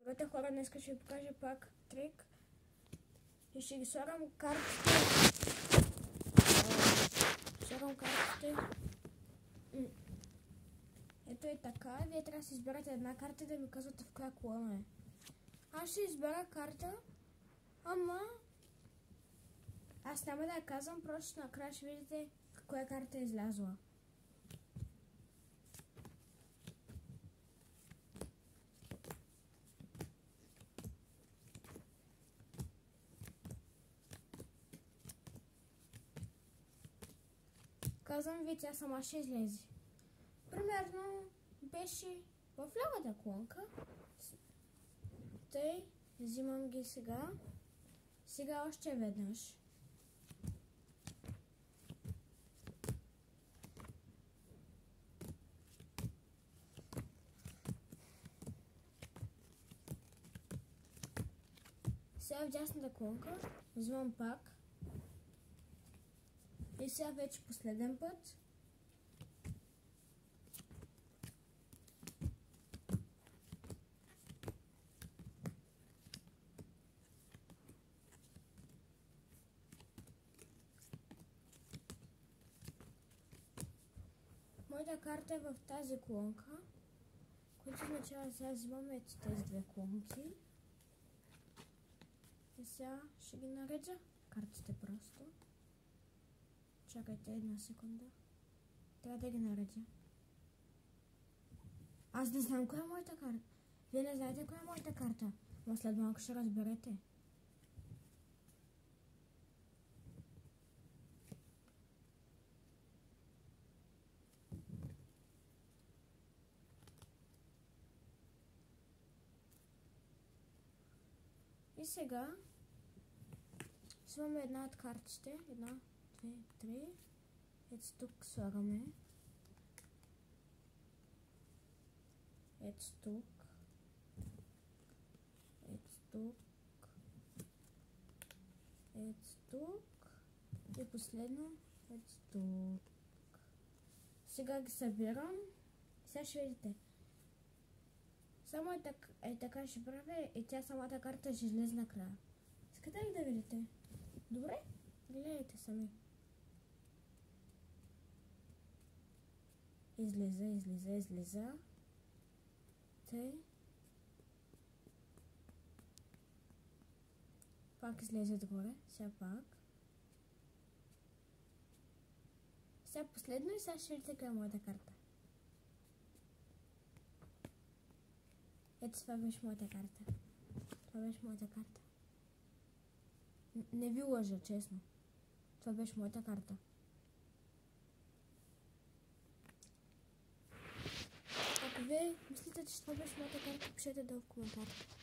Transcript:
Здравейте хора, днес ще ви покажа пак трик и ще ги слагам картите. Ето е така, вие трябва да си изберете една карта и да ми казвате в коя колона е. Аз ще избера карта, ама аз няма да я казвам, просто накрая ще видите коя карта е излязла. Казвам ви, тя сама ще излезе. Примерно беше в лявата колонка. Тъй, взимам ги сега. Сега още веднъж. Сега в дясната колонка взимам пак. И сега вече последен път. Моята карта е в тази колонка, което означава сега взимаме тези две колонки. И сега ще ги наредя картите просто. Чакайте една секунда. Трябва да ги наредя. Аз не знам коя е моята карта. Вие не знаете коя е моята карта. Но след малко ще разберете. И сега слагаме една от картите. Една, две, три. Ето тук слагаме. Ето тук. Ето тук. Ето тук. И последно. Ето тук. Сега ги събирам. Сега ще видите. Само е така ще правя и тя самата карта ще излезе накрая. Искате ли да видите? Добре? Гледайте сами. Излиза. Тъй. Пак излезе отгоре. Сега пак. Сега последно и сега ще видите къде е моята карта. Ето това беше моята карта. Не ви лъжа, честно. Това беше моята карта. Ако вие мислите, че това беше моята карта, пишете долу в коментарите.